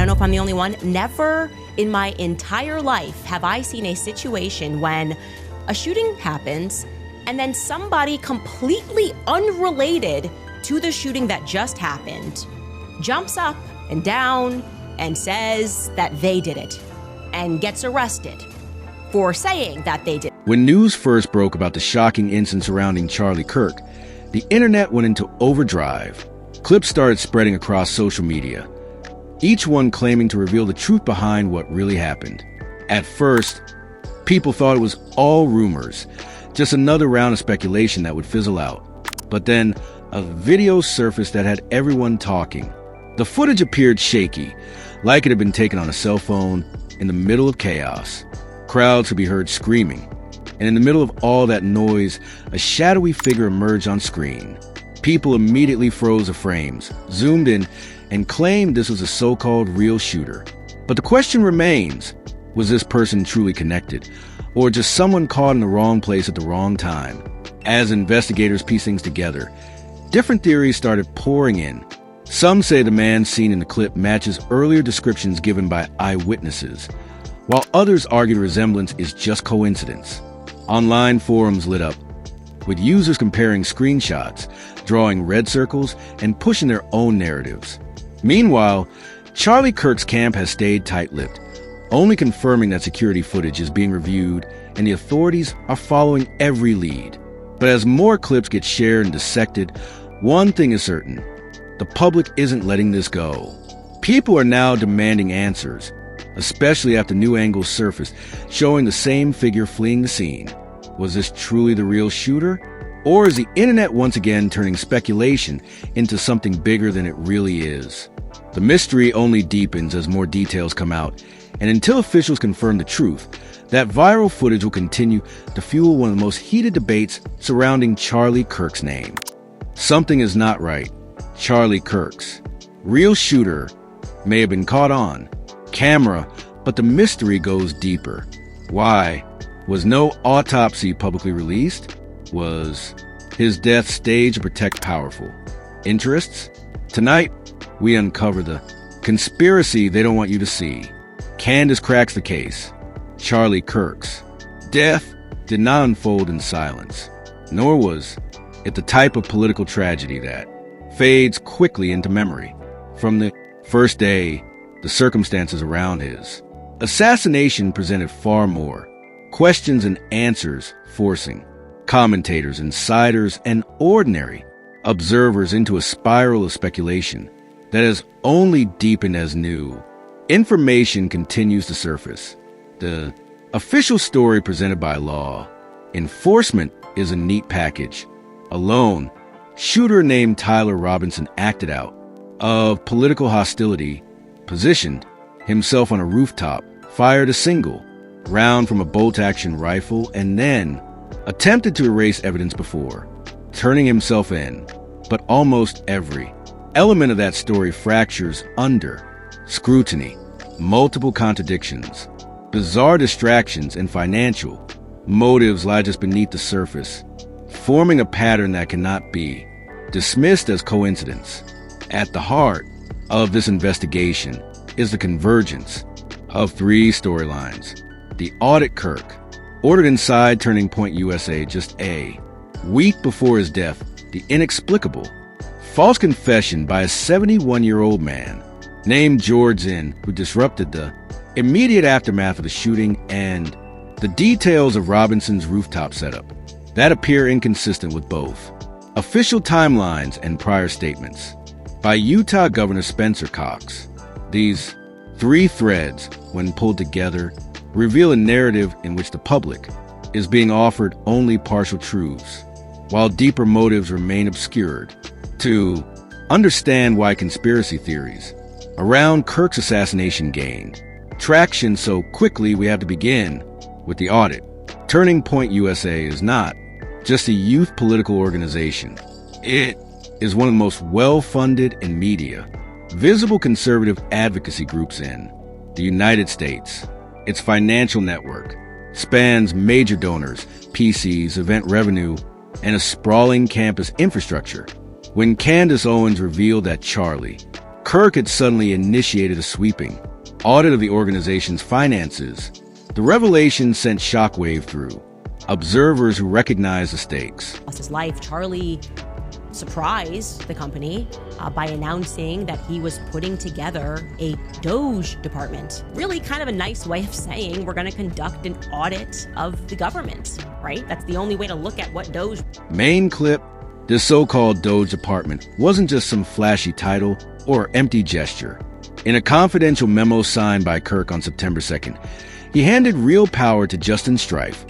know if I'm the only one. Never in my entire life have I seen a situation when a shooting happens and then somebody completely unrelated to the shooting that just happened jumps up and down and says that they did it and gets arrested for saying that they did. When news first broke about the shocking incident surrounding Charlie Kirk, the internet went into overdrive. Clips started spreading across social media, each one claiming to reveal the truth behind what really happened. At first, people thought it was all rumors, just another round of speculation that would fizzle out. But then, a video surfaced that had everyone talking. The footage appeared shaky, like it had been taken on a cell phone in the middle of chaos. Crowds could be heard screaming, and in the middle of all that noise, a shadowy figure emerged on screen. People immediately froze the frames, zoomed in, and claimed this was a so-called real shooter. But the question remains, was this person truly connected, or just someone caught in the wrong place at the wrong time? As investigators pieced things together, different theories started pouring in. Some say the man seen in the clip matches earlier descriptions given by eyewitnesses, while others argue the resemblance is just coincidence. Online forums lit up, with users comparing screenshots, drawing red circles, and pushing their own narratives. Meanwhile, Charlie Kirk's camp has stayed tight-lipped, only confirming that security footage is being reviewed and the authorities are following every lead. But as more clips get shared and dissected, one thing is certain: the public isn't letting this go. People are now demanding answers, especially after new angles surfaced showing the same figure fleeing the scene. Was this truly the real shooter? Or is the internet once again turning speculation into something bigger than it really is? The mystery only deepens as more details come out, and until officials confirm the truth, that viral footage will continue to fuel one of the most heated debates surrounding Charlie Kirk's name. Something is not right. Charlie Kirk's real shooter may have been caught on camera, but the mystery goes deeper. Why was no autopsy publicly released? Was his death staged to protect powerful interests? Tonight, we uncover the conspiracy they don't want you to see. Candace cracks the case. Charlie Kirk's death did not unfold in silence, nor was it the type of political tragedy that fades quickly into memory. From the first day, the circumstances around his assassination presented far more questions and answers, forcing commentators, insiders, and ordinary observers into a spiral of speculation that has only deepened as new information continues to surface. The official story presented by law enforcement is a neat package. Alone, shooter named Tyler Robinson acted out of political hostility, positioned himself on a rooftop, fired a single round from a bolt-action rifle, and then attempted to erase evidence before turning himself in. But almost every element of that story fractures under scrutiny, multiple contradictions, bizarre distractions, and financial motives lie just beneath the surface, forming a pattern that cannot be dismissed as coincidence. At the heart of this investigation is the convergence of three storylines. The audit Kirk, ordered inside Turning Point USA just a week before his death. The inexplicable false confession by a 71-year-old man named George Zinn, who disrupted the immediate aftermath of the shooting, and the details of Robinson's rooftop setup that appear inconsistent with both official timelines and prior statements by Utah Governor Spencer Cox. These three threads, when pulled together, reveal a narrative in which the public is being offered only partial truths, while deeper motives remain obscured. To understand why conspiracy theories around Kirk's assassination gained traction so quickly, we have to begin with the audit. Turning Point USA is not just a youth political organization. It is one of the most well-funded and media, visible conservative advocacy groups in the United States. Its financial network spans major donors, PCs, event revenue, and a sprawling campus infrastructure. When Candace Owens revealed that Charlie Kirk had suddenly initiated a sweeping audit of the organization's finances. The revelation sent shockwave through observers who recognized the stakes. Lost his life. Charlie surprised the company by announcing that he was putting together a Doge department. Really kind of a nice way of saying we're going to conduct an audit of the government, right? That's the only way to look at what Doge... Main clip, this so-called Doge department wasn't just some flashy title or empty gesture. In a confidential memo signed by Kirk on September 2nd, he handed real power to Justin Strife,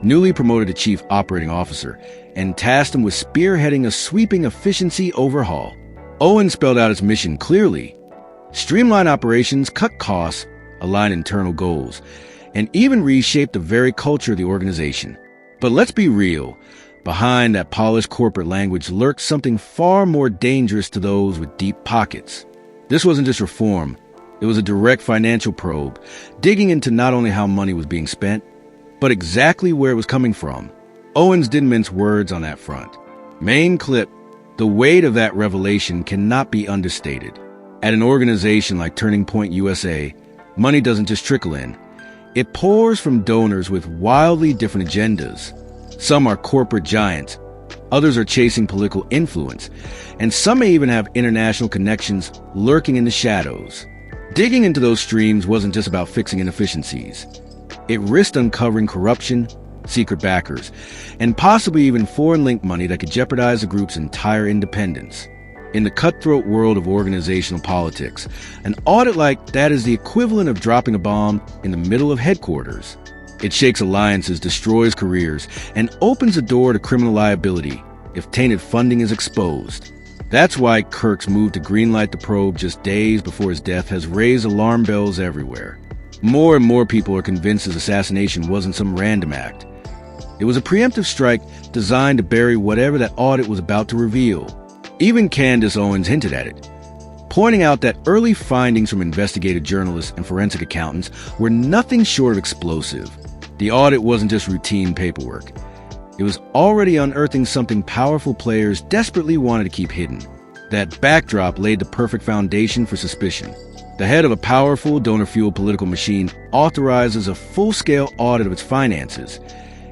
newly promoted to Chief Operating Officer, and tasked him with spearheading a sweeping efficiency overhaul. Owen spelled out his mission clearly: streamline operations, cut costs, align internal goals, and even reshape the very culture of the organization. But let's be real, behind that polished corporate language lurked something far more dangerous to those with deep pockets. This wasn't just reform, it was a direct financial probe, digging into not only how money was being spent, but exactly where it was coming from. Owens didn't mince words on that front. Main clip, the weight of that revelation cannot be understated. At an organization like Turning Point USA, money doesn't just trickle in. It pours from donors with wildly different agendas. Some are corporate giants, others are chasing political influence, and some may even have international connections lurking in the shadows. Digging into those streams wasn't just about fixing inefficiencies. It risked uncovering corruption, secret backers, and possibly even foreign-linked money that could jeopardize the group's entire independence. In the cutthroat world of organizational politics, an audit like that is the equivalent of dropping a bomb in the middle of headquarters. It shakes alliances, destroys careers, and opens the door to criminal liability if tainted funding is exposed. That's why Kirk's move to greenlight the probe just days before his death has raised alarm bells everywhere. More and more people are convinced his assassination wasn't some random act. It was a preemptive strike designed to bury whatever that audit was about to reveal. Even Candace Owens hinted at it, pointing out that early findings from investigative journalists and forensic accountants were nothing short of explosive. The audit wasn't just routine paperwork. It was already unearthing something powerful players desperately wanted to keep hidden. That backdrop laid the perfect foundation for suspicion. The head of a powerful, donor-fueled political machine authorizes a full-scale audit of its finances,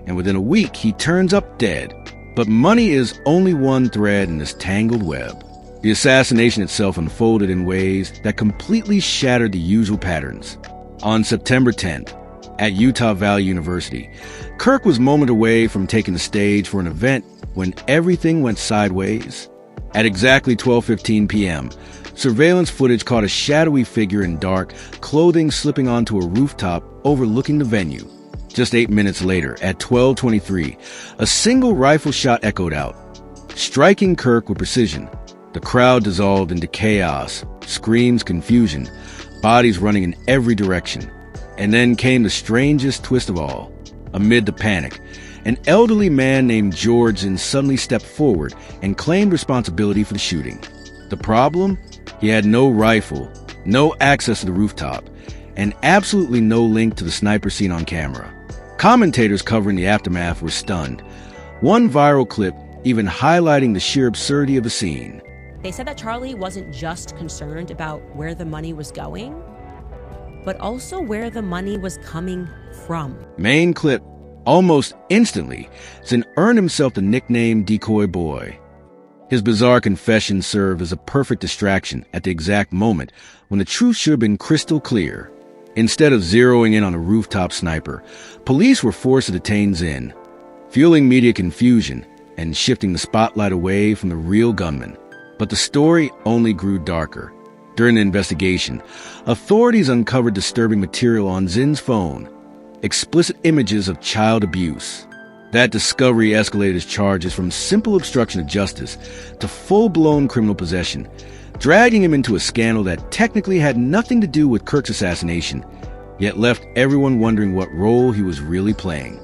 and within a week he turns up dead. But money is only one thread in this tangled web. The assassination itself unfolded in ways that completely shattered the usual patterns. On September 10th, at Utah Valley University, Kirk was moments away from taking the stage for an event when everything went sideways. At exactly 12:15 p.m., surveillance footage caught a shadowy figure in dark clothing slipping onto a rooftop overlooking the venue. Just 8 minutes later, at 12:23, a single rifle shot echoed out, striking Kirk with precision. The crowd dissolved into chaos, screams, confusion, bodies running in every direction. And then came the strangest twist of all. Amid the panic, an elderly man named Georgian suddenly stepped forward and claimed responsibility for the shooting. The problem? He had no rifle, no access to the rooftop, and absolutely no link to the sniper seen on camera. Commentators covering the aftermath were stunned, one viral clip even highlighting the sheer absurdity of the scene. They said that Charlie wasn't just concerned about where the money was going, but also where the money was coming from. Main clip, almost instantly, Zinn earned himself the nickname Decoy Boy. His bizarre confession served as a perfect distraction at the exact moment when the truth should have been crystal clear. Instead of zeroing in on a rooftop sniper, police were forced to detain Zinn, fueling media confusion and shifting the spotlight away from the real gunman. But the story only grew darker. During the investigation, authorities uncovered disturbing material on Zinn's phone, explicit images of child abuse. That discovery escalated his charges from simple obstruction of justice to full-blown criminal possession, dragging him into a scandal that technically had nothing to do with Kirk's assassination, yet left everyone wondering what role he was really playing.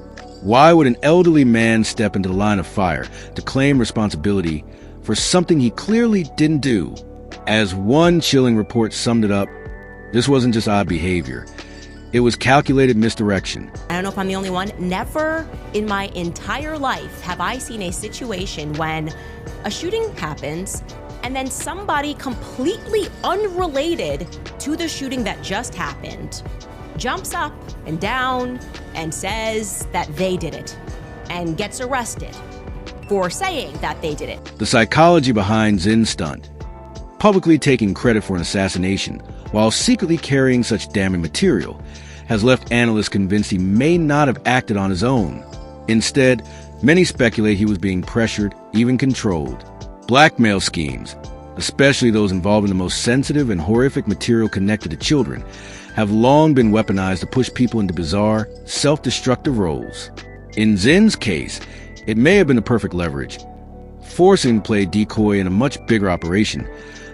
Why would an elderly man step into the line of fire to claim responsibility for something he clearly didn't do? As one chilling report summed it up, this wasn't just odd behavior. It was calculated misdirection. I don't know if I'm the only one. Never in my entire life have I seen a situation when a shooting happens and then somebody completely unrelated to the shooting that just happened jumps up and down and says that they did it and gets arrested for saying that they did it. The psychology behind Zin's stunt, publicly taking credit for an assassination while secretly carrying such damning material, has left analysts convinced he may not have acted on his own. Instead, many speculate he was being pressured, even controlled. Blackmail schemes, especially those involving the most sensitive and horrific material connected to children, have long been weaponized to push people into bizarre, self-destructive roles. In Zin's case, it may have been the perfect leverage, forcing him to play decoy in a much bigger operation,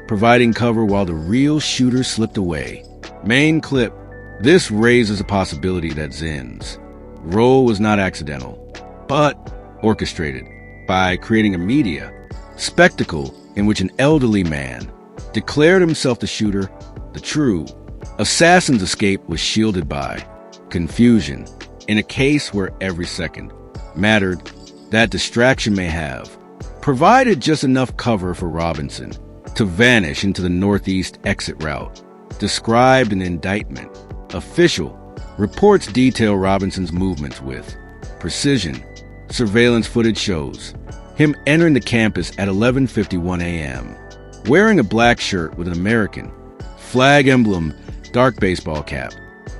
providing cover while the real shooter slipped away. Main clip. This raises a possibility that Zin's role was not accidental, but orchestrated by creating a media spectacle in which an elderly man declared himself the shooter. The true assassin's escape was shielded by confusion in a case where every second mattered. That distraction may have provided just enough cover for Robinson to vanish into the northeast exit route described in the indictment. Official reports detail Robinson's movements with precision. Surveillance footage shows him entering the campus at 11:51 a.m., wearing a black shirt with an American flag emblem, dark baseball cap,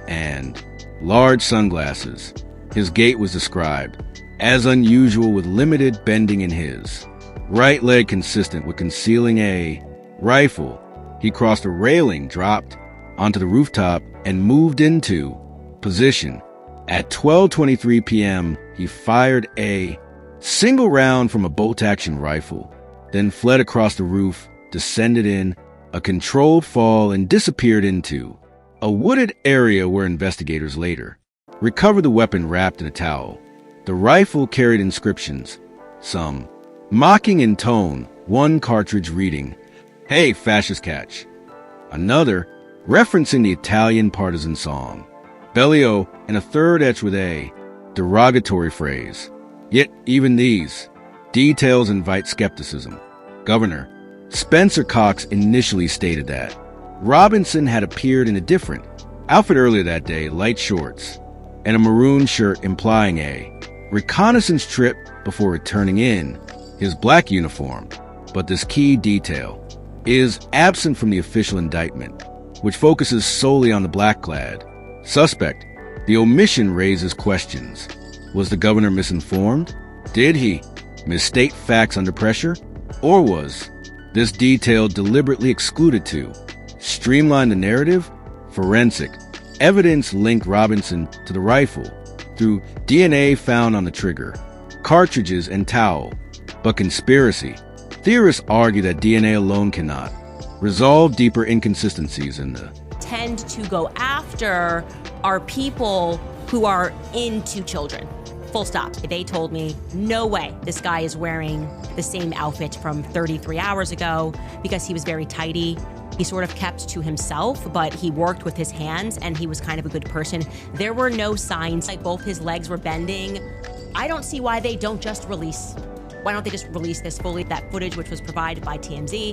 and large sunglasses. His gait was described as unusual, with limited bending in his right leg consistent with concealing a rifle. He crossed a railing, dropped onto the rooftop, and moved into position. At 12:23 p.m., he fired a single round from a bolt-action rifle, then fled across the roof, descended in a controlled fall, and disappeared into a wooded area where investigators later recovered the weapon wrapped in a towel. The rifle carried inscriptions, some mocking in tone, one cartridge reading, "Hey, fascist catch," another referencing the Italian partisan song, Bellio, and a third etched with a derogatory phrase. Yet even these details invite skepticism. Governor Spencer Cox initially stated that Robinson had appeared in a different outfit earlier that day, light shorts and a maroon shirt, implying a reconnaissance trip before returning in his black uniform. But this key detail is absent from the official indictment, which focuses solely on the black-clad suspect. The omission raises questions. Was the governor misinformed? Did he misstate facts under pressure? Or was this detail deliberately excluded to streamline the narrative? Forensic evidence linked Robinson to the rifle through DNA found on the trigger, cartridges, and towel. But conspiracy theorists argue that DNA alone cannot resolve deeper inconsistencies in the tend to go after are people who are into children. Full stop. They told me, no way this guy is wearing the same outfit from 33 hours ago, because he was very tidy. He sort of kept to himself, but he worked with his hands and he was kind of a good person. There were no signs, like both his legs were bending. I don't see why they don't just release. Why don't they just release this fully, that footage which was provided by TMZ?